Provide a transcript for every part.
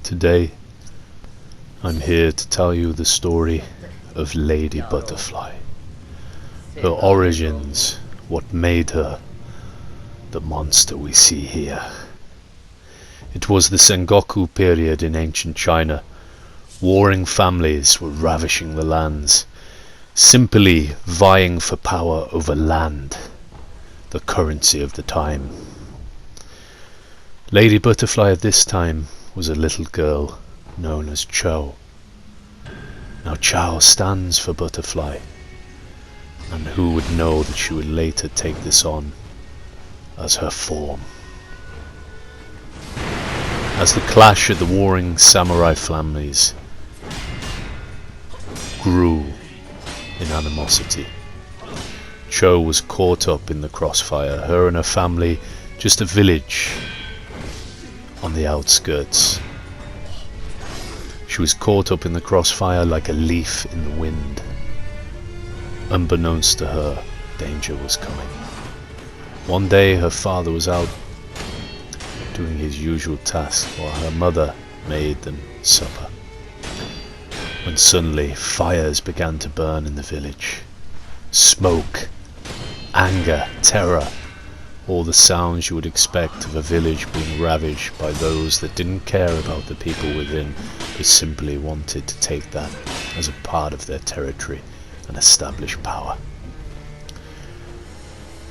Today, I'm here to tell you the story of Lady Butterfly. Her origins, what made her the monster we see here. It was the Sengoku period in ancient China. Warring families were ravishing the lands, simply vying for power over land, the currency of the time. Lady Butterfly at this time was a little girl known as Cho. Now Cho stands for butterfly, and who would know that she would later take this on as her form. As the clash of the warring samurai families grew in animosity, Cho was caught up in the crossfire, her and her family just a village on the outskirts. She was caught up in the crossfire like a leaf in the wind. Unbeknownst to her, danger was coming. One day her father was out doing his usual task while her mother made them supper, when suddenly fires began to burn in the village. Smoke, anger, terror, all the sounds you would expect of a village being ravaged by those that didn't care about the people within, but simply wanted to take that as a part of their territory and establish power.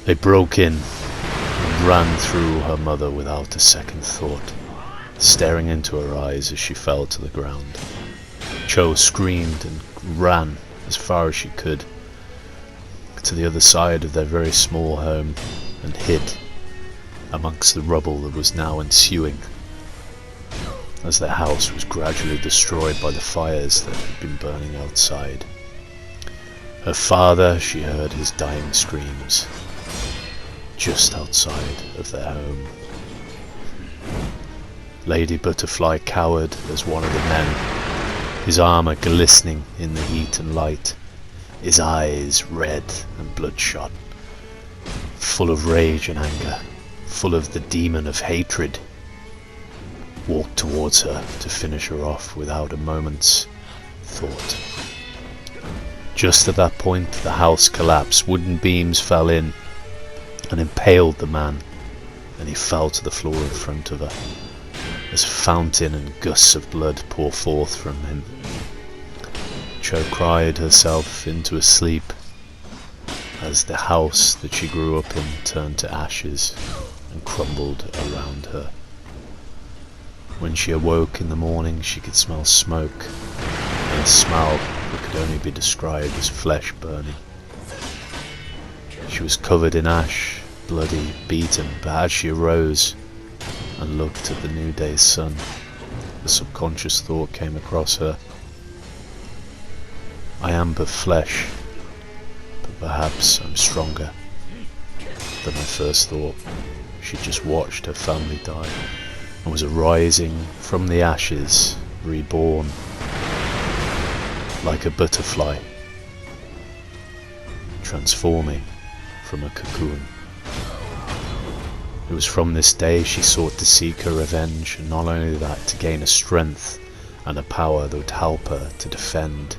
They broke in and ran through her mother without a second thought, staring into her eyes as she fell to the ground. Cho screamed and ran as far as she could to the other side of their very small home and hid amongst the rubble that was now ensuing as their house was gradually destroyed by the fires that had been burning outside. Her father, she heard his dying screams just outside of their home. Lady Butterfly cowered as one of the men, his armour glistening in the heat and light, his eyes red and bloodshot, full of rage and anger, full of the demon of hatred, walked towards her to finish her off without a moment's thought. Just at that point the house collapsed, wooden beams fell in and impaled the man, and he fell to the floor in front of her as a fountain and gusts of blood pour forth from him. Cho cried herself into a sleep as the house that she grew up in turned to ashes and crumbled around her. When she awoke in the morning, she could smell smoke, and a smell that could only be described as flesh burning. She was covered in ash, bloody, beaten, but as she arose and looked at the new day's sun, a subconscious thought came across her. I am but flesh, but perhaps I'm stronger than my first thought. She just watched her family die and was arising from the ashes, reborn like a butterfly, transforming from a cocoon. It was from this day she sought to seek her revenge, and not only that, to gain a strength and a power that would help her to defend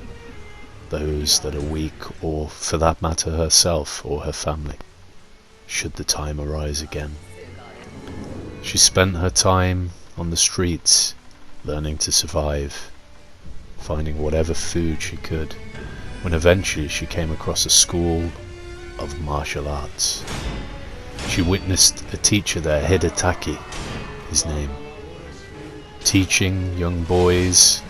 those that are weak, or for that matter herself or her family, should the time arise again. She spent her time on the streets, learning to survive, finding whatever food she could, when eventually she came across a school of martial arts. She witnessed a teacher there, Hidetaki, his name, teaching young boys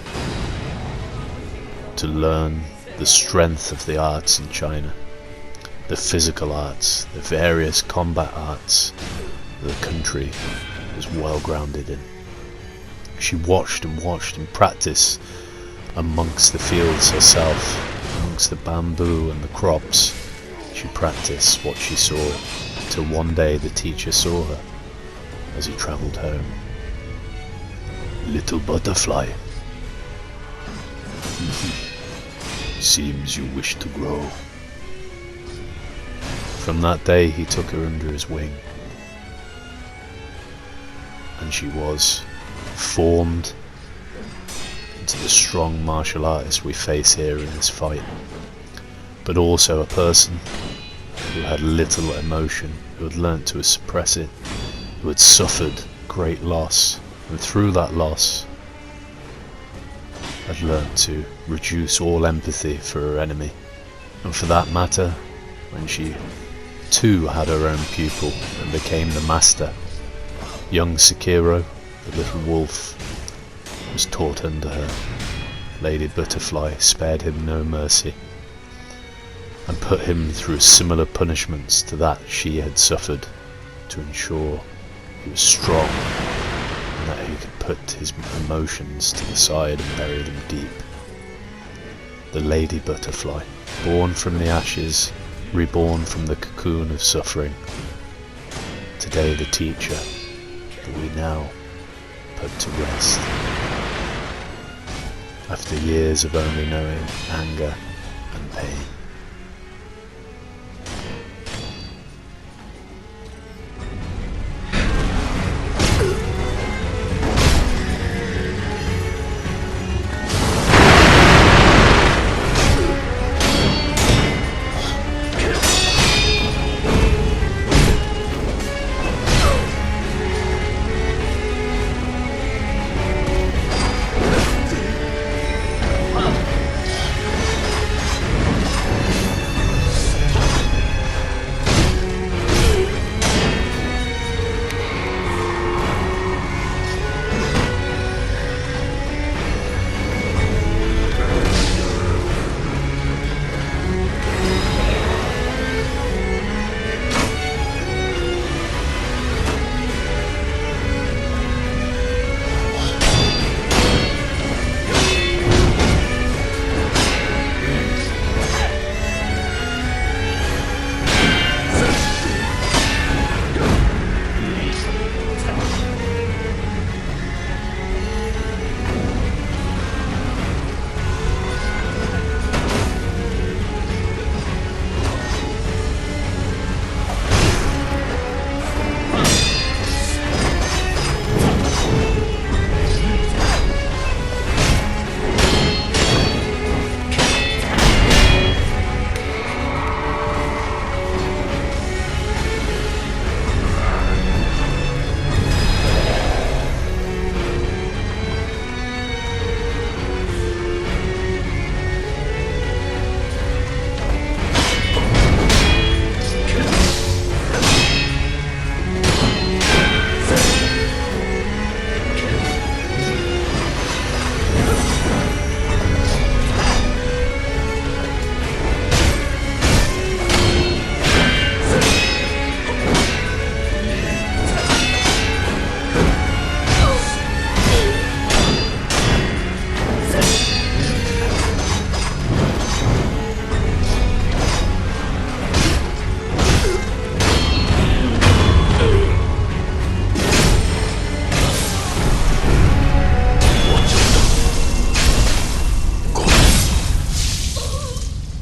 to learn the strength of the arts in China, the physical arts, the various combat arts the country was well grounded in. She watched and practiced amongst the fields herself, amongst the bamboo and the crops. She practiced what she saw, till one day the teacher saw her as he travelled home. Little butterfly, seems you wish to grow. From that day he took her under his wing, and she was formed to the strong martial artist we face here in this fight, but also a person who had little emotion, who had learnt to suppress it, who had suffered great loss, and through that loss had learnt to reduce all empathy for her enemy. And for that matter, when she too had her own pupil and became the master, young Sekiro, the little wolf, was taught under her. Lady Butterfly spared him no mercy, and put him through similar punishments to that she had suffered, to ensure he was strong and that he could put his emotions to the side and bury them deep. The Lady Butterfly, born from the ashes, reborn from the cocoon of suffering, today the teacher that we now put to rest. After years of only knowing anger and pain.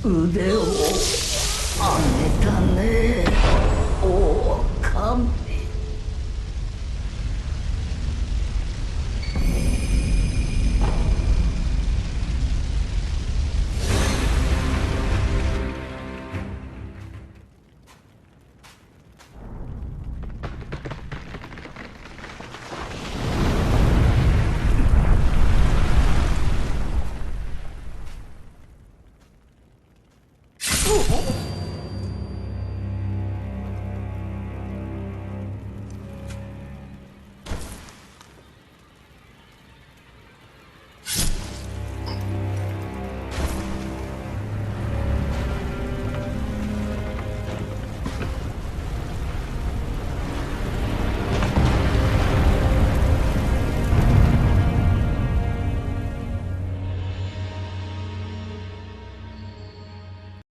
腕を上げたね。